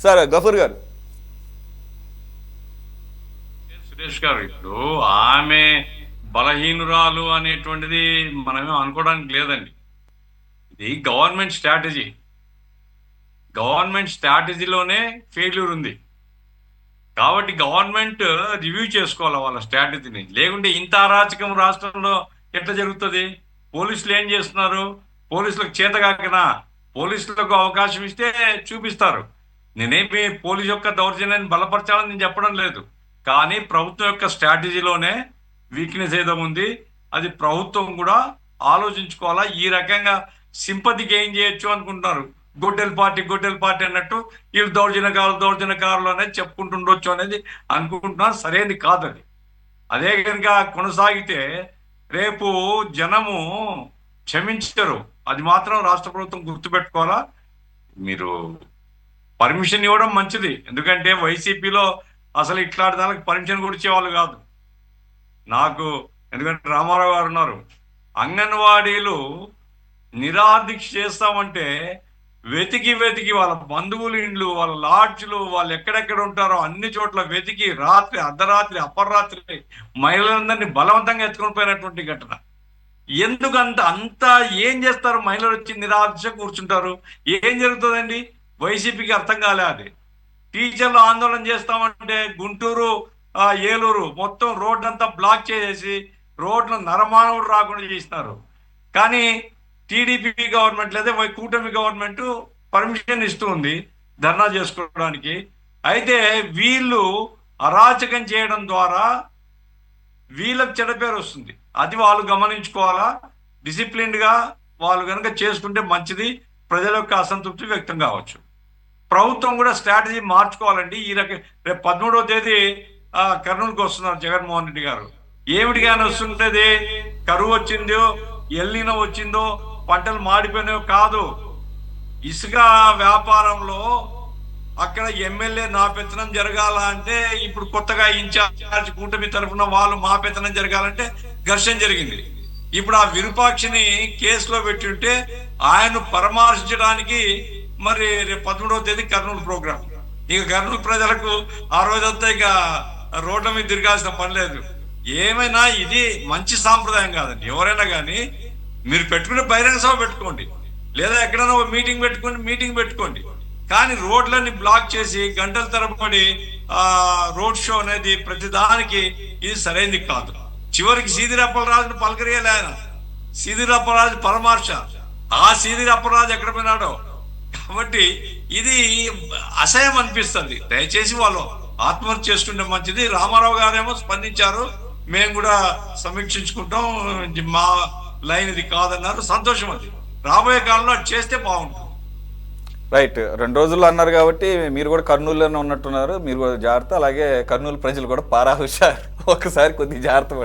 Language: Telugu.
సార్ గఫూర్ గారు. సురేష్ గారు, ఇప్పుడు ఆమె బలహీనురాలు అనేటువంటిది మనమే అనుకోవడానికి లేదండి. ఇది గవర్నమెంట్ స్ట్రాటజీలోనే ఫెయిల్యూర్ ఉంది. కాబట్టి గవర్నమెంట్ రివ్యూ చేసుకోవాలి వాళ్ళ స్ట్రాటజీని. లేకుంటే ఇంత అరాచకం రాష్ట్రంలో ఎట్లా జరుగుతుంది? పోలీసులు ఏం చేస్తున్నారు? పోలీసులకు చేతగాకనా పోలీసులకు అవకాశం ఇస్తే చూపిస్తారు. నేనేమి పోలీసు యొక్క దౌర్జన్యాన్ని బలపరచాలని నేను చెప్పడం లేదు. కానీ ప్రభుత్వం యొక్క స్ట్రాటజీలోనే వీక్నెస్ ఏదో ఉంది. అది ప్రభుత్వం కూడా ఆలోచించుకోవాలా. ఈ రకంగా సింపతి గెయిన్ చేయొచ్చు అనుకుంటున్నారు. గొడ్డెల పార్టీ అన్నట్టు వీళ్ళు దౌర్జన్యకారులు అనేది చెప్పుకుంటుండొచ్చు అనేది అనుకుంటున్నారు. సరైనది కాదు. అదే కనుక కొనసాగితే రేపు జనము క్షమించరు. అది మాత్రం రాష్ట్ర ప్రభుత్వం గుర్తుపెట్టుకోవాలా. మీరు పర్మిషన్ ఇవ్వడం మంచిది, ఎందుకంటే వైసీపీలో అసలు ఇట్లాంటి దానికి పర్మిషన్ కూడా ఇచ్చేవాళ్ళు కాదు నాకు. ఎందుకంటే రామారావు గారు ఉన్నారు. అంగన్వాడీలు నిరాదీక్ష చేస్తామంటే వెతికి వాళ్ళ బంధువులు ఇండ్లు, వాళ్ళ లాడ్జ్లు, వాళ్ళు ఎక్కడెక్కడ ఉంటారో అన్ని చోట్ల వెతికి రాత్రి అర్ధరాత్రి అపరాత్రి మహిళలందరినీ బలవంతంగా ఎత్తుకొని పోయినటువంటి ఘటన. అంత ఏం చేస్తారు? మహిళలు వచ్చి నిరాదీక్ష కూర్చుంటారు. ఏం జరుగుతుందండి? వైసీపీకి అర్థం కాలే అది. టీచర్లు ఆందోళన చేస్తామంటే గుంటూరు ఏలూరు మొత్తం రోడ్ అంతా బ్లాక్ చేసేసి రోడ్లు నరమానవుడు రాకుండా చేసినారు. కానీ టీడీపీ గవర్నమెంట్ లేదా కూటమి గవర్నమెంట్ పర్మిషన్ ఇస్తుంది ధర్నా చేసుకోవడానికి. అయితే వీళ్ళు అరాచకం చేయడం ద్వారా వీళ్ళకి చెడ్డ పేరు వస్తుంది. అది వాళ్ళు గమనించుకోవాలా. డిసిప్లిన్డ్గా వాళ్ళు కనుక చేసుకుంటే మంచిది. ప్రజల యొక్క అసంతృప్తి వ్యక్తం కావచ్చు. ప్రభుత్వం కూడా స్ట్రాటజీ మార్చుకోవాలండి. రేపు 13వ తేదీ కర్నూలుకి వస్తున్నారు జగన్మోహన్ రెడ్డి గారు. ఏమిటిగానే వస్తుంటది? కరువు వచ్చిందో, ఎల్నినో వచ్చిందో, పంటలు మాడిపోయినాయో కాదు. ఇసుక వ్యాపారంలో అక్కడ ఎమ్మెల్యే నా పెత్తనం జరగాల అంటే, ఇప్పుడు కొత్తగా ఇన్ఛార్జ్ కూటమి తరఫున వాళ్ళు మా పెత్తనం జరగాలంటే ఘర్షణ జరిగింది. ఇప్పుడు ఆ విరూపాక్షిని కేసులో పెట్టి ఉంటే ఆయన పరామర్శించడానికి మరి రేపు 13వ తేదీ కర్నూలు ప్రోగ్రాం. ఇక కర్నూలు ప్రజలకు ఆ రోజంతా ఇక రోడ్ల మీద తిరగాల్సిన పని లేదు. ఏమైనా ఇది మంచి సాంప్రదాయం కాదండి. ఎవరైనా కానీ మీరు పెట్టుకునే బహిరంగ సభ పెట్టుకోండి, లేదా ఎక్కడైనా మీటింగ్ పెట్టుకోండి. కానీ రోడ్లన్నీ బ్లాక్ చేసి గంటల తరబడి రోడ్ షో అనేది ప్రతిదానికి ఇది సరైనది కాదు. చివరికి సీదిరప్పలరాజును పలకరియలే ఆయన. సీదిరప్పలరాజు పరమార్శ, ఆ సీదిరప్పలరాజు ఎక్కడ పోయినాడో. కాబట్టి ఇది అసహ్యం అనిపిస్తుంది. దయచేసి వాళ్ళు ఆత్మహత్య చేసుకుంటే మంచిది. రామారావు గారేమో స్పందించారు, మేము కూడా సమీక్షించుకుంటాం, మా లైన్ ఇది కాదన్నారు. సంతోషం. అది రాబోయే కాలంలో అది చేస్తే బాగుంటుంది. రైట్. 2 రోజుల్లో అన్నారు కాబట్టి మీరు కూడా కర్నూలులోనే ఉన్నట్టున్నారు. మీరు కూడా జాగ్రత్త. అలాగే కర్నూలు ప్రజలు కూడా పారా హుషారు. ఒకసారి కొద్దిగా జాగ్రత్త పడండి.